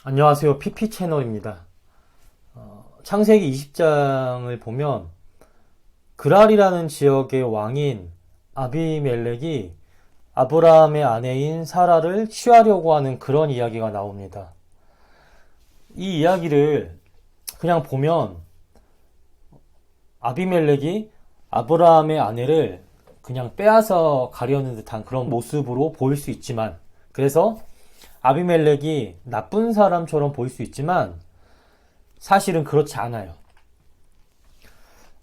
안녕하세요. PP 채널입니다. 창세기 20장을 보면 그랄이라는 지역의 왕인 아비멜렉이 아브라함의 아내인 사라를 취하려고 하는 그런 이야기가 나옵니다. 이 이야기를 그냥 보면 아비멜렉이 아브라함의 아내를 그냥 빼앗아 가려는 듯한 그런 모습으로 보일 수 있지만, 그래서 아비멜렉이 나쁜 사람처럼 보일 수 있지만 사실은 그렇지 않아요.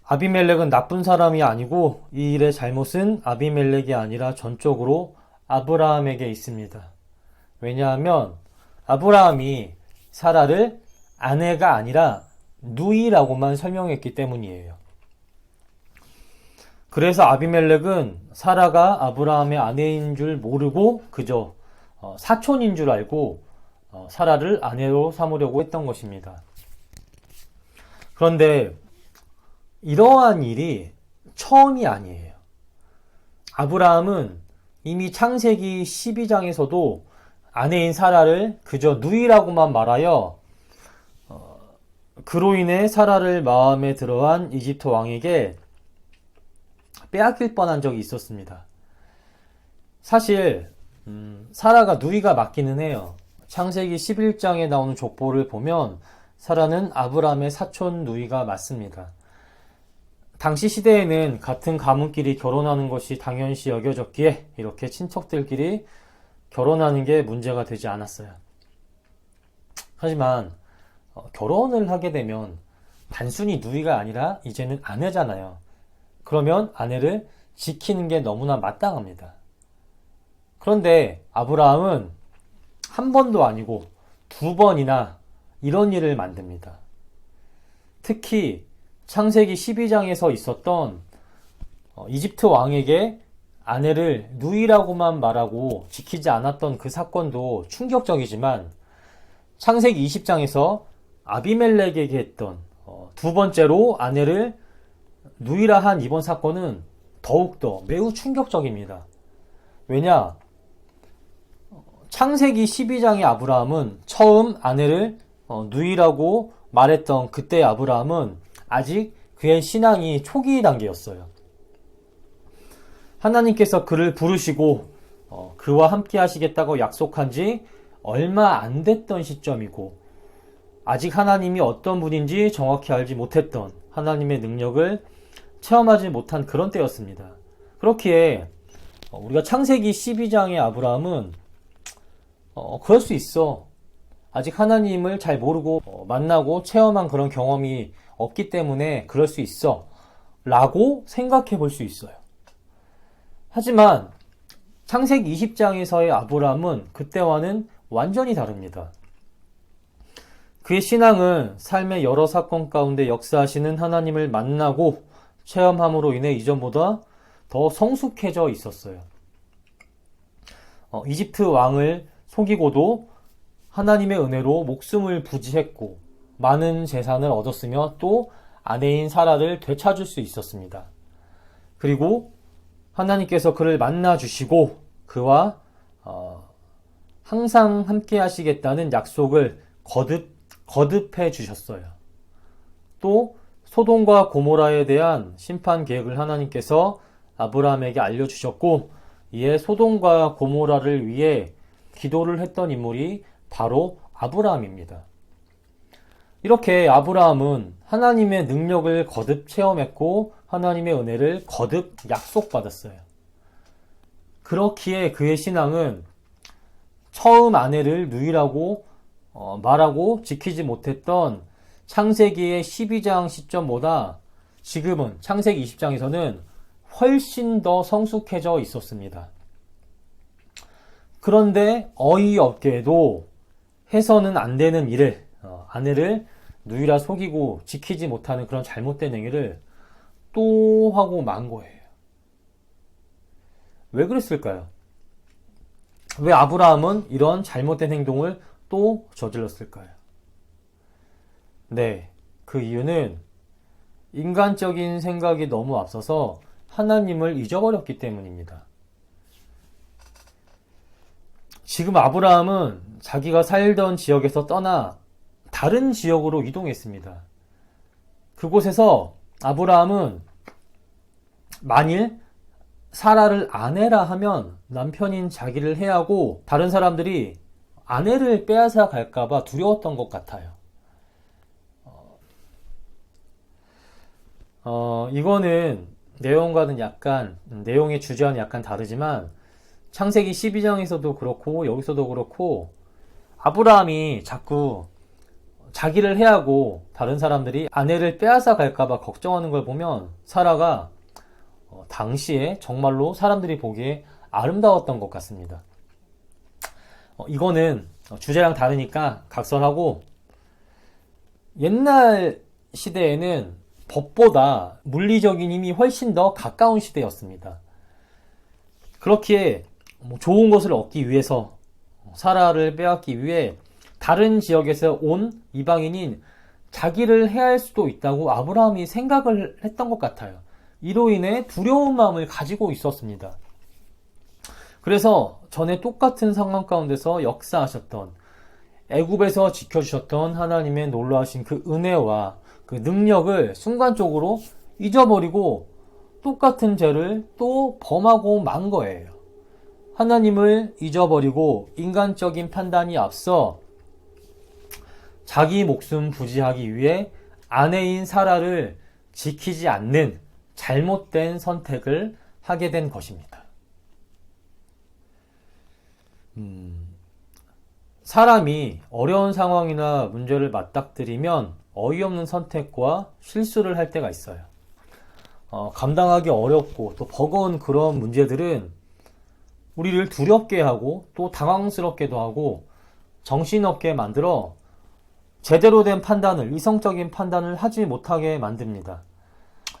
아비멜렉은 나쁜 사람이 아니고 이 일의 잘못은 아비멜렉이 아니라 전적으로 아브라함에게 있습니다. 왜냐하면 아브라함이 사라를 아내가 아니라 누이라고만 설명했기 때문이에요. 그래서 아비멜렉은 사라가 아브라함의 아내인 줄 모르고 그저 사촌인 줄 알고 사라를 아내로 삼으려고 했던 것입니다. 그런데 이러한 일이 처음이 아니에요. 아브라함은 이미 창세기 12장에서도 아내인 사라를 그저 누이라고만 말하여 그로 인해 사라를 마음에 들어한 이집트 왕에게 빼앗길 뻔한 적이 있었습니다. 사실 사라가 누이가 맞기는 해요. 창세기 11장에 나오는 족보를 보면 사라는 아브라함의 사촌 누이가 맞습니다. 당시 시대에는 같은 가문끼리 결혼하는 것이 당연시 여겨졌기에 이렇게 친척들끼리 결혼하는 게 문제가 되지 않았어요. 하지만 결혼을 하게 되면 단순히 누이가 아니라 이제는 아내잖아요. 그러면 아내를 지키는 게 너무나 마땅합니다. 그런데 아브라함은 한 번도 아니고 두 번이나 이런 일을 만듭니다. 특히 창세기 12장에서 있었던 이집트 왕에게 아내를 누이라고만 말하고 지키지 않았던 그 사건도 충격적이지만 창세기 20장에서 아비멜렉에게 했던 두 번째로 아내를 누이라 한 이번 사건은 더욱더 매우 충격적입니다. 왜냐? 창세기 12장의 아브라함은 처음 아내를 누이라고 말했던 그때의 아브라함은 아직 그의 신앙이 초기 단계였어요. 하나님께서 그를 부르시고 그와 함께 하시겠다고 약속한 지 얼마 안 됐던 시점이고 아직 하나님이 어떤 분인지 정확히 알지 못했던 하나님의 능력을 체험하지 못한 그런 때였습니다. 그렇기에 우리가 창세기 12장의 아브라함은 그럴 수 있어. 아직 하나님을 잘 모르고 만나고 체험한 그런 경험이 없기 때문에 그럴 수 있어 라고 생각해 볼 수 있어요. 하지만 창세기 20장에서의 아브라함은 그때와는 완전히 다릅니다. 그의 신앙은 삶의 여러 사건 가운데 역사하시는 하나님을 만나고 체험함으로 인해 이전보다 더 성숙해져 있었어요. 이집트 왕을 속이고도 하나님의 은혜로 목숨을 부지했고 많은 재산을 얻었으며 또 아내인 사라를 되찾을 수 있었습니다. 그리고 하나님께서 그를 만나 주시고 그와 항상 함께 하시겠다는 약속을 거듭해 주셨어요. 또 소돔과 고모라에 대한 심판 계획을 하나님께서 아브라함에게 알려주셨고 이에 소돔과 고모라를 위해 기도를 했던 인물이 바로 아브라함입니다. 이렇게 아브라함은 하나님의 능력을 거듭 체험했고 하나님의 은혜를 거듭 약속받았어요. 그렇기에 그의 신앙은 처음 아내를 누이라고 말하고 지키지 못했던 창세기의 12장 시점보다 지금은 창세기 20장에서는 훨씬 더 성숙해져 있었습니다. 그런데 어이없게도 해서는 안 되는 일을 아내를 누이라 속이고 지키지 못하는 그런 잘못된 행위를 또 하고 만 거예요. 왜 그랬을까요? 왜 아브라함은 이런 잘못된 행동을 또 저질렀을까요? 네, 그 이유는 인간적인 생각이 너무 앞서서 하나님을 잊어버렸기 때문입니다. 지금 아브라함은 자기가 살던 지역에서 떠나 다른 지역으로 이동했습니다. 그곳에서 아브라함은 만일 사라를 아내라 하면 남편인 자기를 해하고 다른 사람들이 아내를 빼앗아 갈까봐 두려웠던 것 같아요. 이거는 내용과는 약간, 내용의 주제와는 약간 다르지만 창세기 12장에서도 그렇고 여기서도 그렇고 아브라함이 자꾸 자기를 해하고 다른 사람들이 아내를 빼앗아 갈까봐 걱정하는 걸 보면 사라가 당시에 정말로 사람들이 보기에 아름다웠던 것 같습니다. 이거는 주제랑 다르니까 각설하고, 옛날 시대에는 법보다 물리적인 힘이 훨씬 더 가까운 시대였습니다. 그렇기에 좋은 것을 얻기 위해서, 사라를 빼앗기 위해 다른 지역에서 온 이방인인 자기를 해할 수도 있다고 아브라함이 생각을 했던 것 같아요. 이로 인해 두려운 마음을 가지고 있었습니다. 그래서 전에 똑같은 상황 가운데서 역사하셨던, 애굽에서 지켜주셨던 하나님의 놀라우신 그 은혜와 그 능력을 순간적으로 잊어버리고 똑같은 죄를 또 범하고 만 거예요. 하나님을 잊어버리고 인간적인 판단이 앞서 자기 목숨 부지하기 위해 아내인 사라를 지키지 않는 잘못된 선택을 하게 된 것입니다. 사람이 어려운 상황이나 문제를 맞닥뜨리면 어이없는 선택과 실수를 할 때가 있어요. 감당하기 어렵고 또 버거운 그런 문제들은 우리를 두렵게 하고 또 당황스럽게도 하고 정신없게 만들어 제대로 된 판단을, 이성적인 판단을 하지 못하게 만듭니다.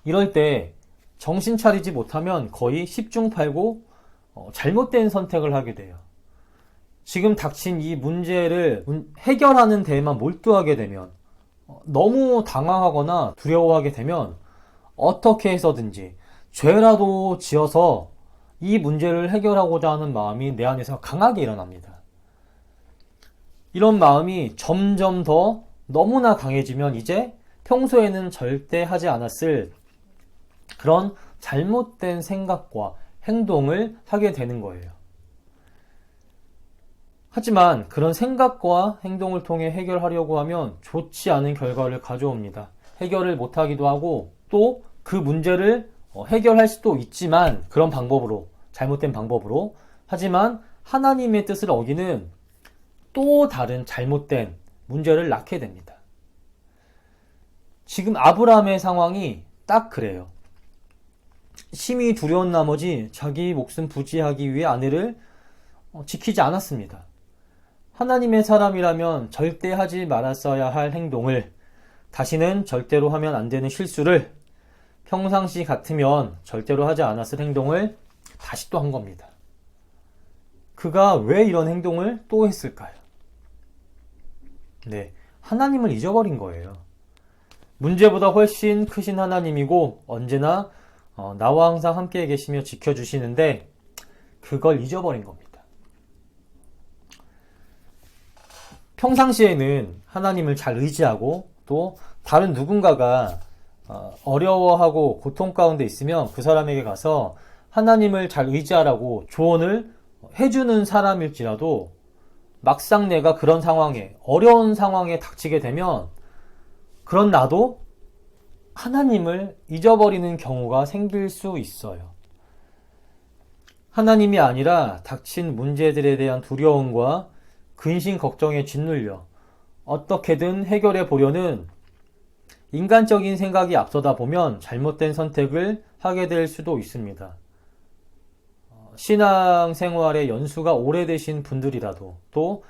이럴 때 정신 차리지 못하면 거의 10중 8구 잘못된 선택을 하게 돼요. 지금 닥친 이 문제를 해결하는 데에만 몰두하게 되면, 너무 당황하거나 두려워하게 되면 어떻게 해서든지 죄라도 지어서 이 문제를 해결하고자 하는 마음이 내 안에서 강하게 일어납니다. 이런 마음이 점점 더 너무나 강해지면 이제 평소에는 절대 하지 않았을 그런 잘못된 생각과 행동을 하게 되는 거예요. 하지만 그런 생각과 행동을 통해 해결하려고 하면 좋지 않은 결과를 가져옵니다. 해결을 못하기도 하고 또 그 문제를 해결할 수도 있지만, 그런 방법으로, 잘못된 방법으로, 하지만 하나님의 뜻을 어기는 또 다른 잘못된 문제를 낳게 됩니다. 지금 아브라함의 상황이 딱 그래요. 심히 두려운 나머지 자기 목숨 부지하기 위해 아내를 지키지 않았습니다. 하나님의 사람이라면 절대 하지 말았어야 할 행동을, 다시는 절대로 하면 안 되는 실수를, 평상시 같으면 절대로 하지 않았을 행동을 다시 또 한 겁니다. 그가 왜 이런 행동을 또 했을까요? 네, 하나님을 잊어버린 거예요. 문제보다 훨씬 크신 하나님이고 언제나 나와 항상 함께 계시며 지켜주시는데 그걸 잊어버린 겁니다. 평상시에는 하나님을 잘 의지하고 또 다른 누군가가 어려워하고 고통 가운데 있으면 그 사람에게 가서 하나님을 잘 의지하라고 조언을 해주는 사람일지라도, 막상 내가 그런 상황에, 어려운 상황에 닥치게 되면 그런 나도 하나님을 잊어버리는 경우가 생길 수 있어요. 하나님이 아니라 닥친 문제들에 대한 두려움과 근심 걱정에 짓눌려 어떻게든 해결해 보려는 인간적인 생각이 앞서다 보면 잘못된 선택을 하게 될 수도 있습니다. 신앙생활의 연수가 오래되신 분들이라도, 또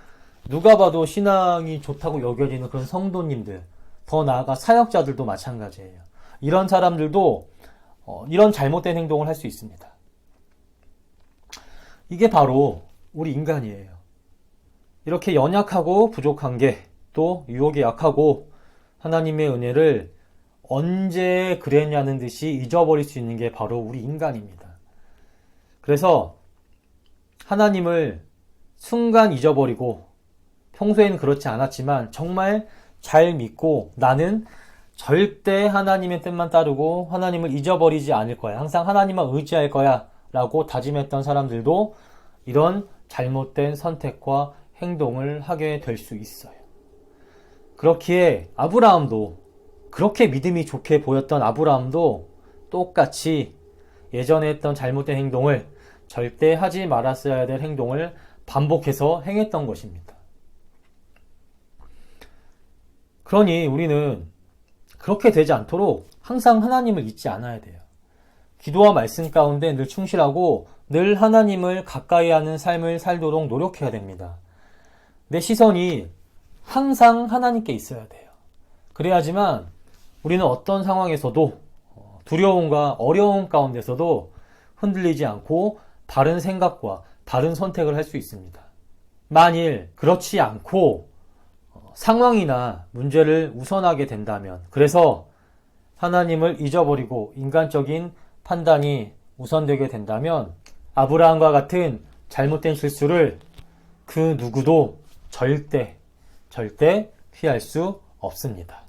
누가 봐도 신앙이 좋다고 여겨지는 그런 성도님들, 더 나아가 사역자들도 마찬가지예요. 이런 사람들도 이런 잘못된 행동을 할 수 있습니다. 이게 바로 우리 인간이에요. 이렇게 연약하고 부족한 게, 또 유혹에 약하고 하나님의 은혜를 언제 그랬냐는 듯이 잊어버릴 수 있는 게 바로 우리 인간입니다. 그래서 하나님을 순간 잊어버리고 평소에는 그렇지 않았지만 정말 잘 믿고 나는 절대 하나님의 뜻만 따르고 하나님을 잊어버리지 않을 거야. 항상 하나님만 의지할 거야. 라고 다짐했던 사람들도 이런 잘못된 선택과 행동을 하게 될 수 있어요. 그렇기에 아브라함도, 그렇게 믿음이 좋게 보였던 아브라함도 똑같이 예전에 했던 잘못된 행동을, 절대 하지 말았어야 될 행동을 반복해서 행했던 것입니다. 그러니 우리는 그렇게 되지 않도록 항상 하나님을 잊지 않아야 돼요. 기도와 말씀 가운데 늘 충실하고 늘 하나님을 가까이 하는 삶을 살도록 노력해야 됩니다. 내 시선이 항상 하나님께 있어야 돼요. 그래야지만 우리는 어떤 상황에서도 두려움과 어려움 가운데서도 흔들리지 않고 바른 생각과 바른 선택을 할 수 있습니다. 만일 그렇지 않고 상황이나 문제를 우선하게 된다면, 그래서 하나님을 잊어버리고 인간적인 판단이 우선되게 된다면 아브라함과 같은 잘못된 실수를 그 누구도 절대 피할 수 없습니다.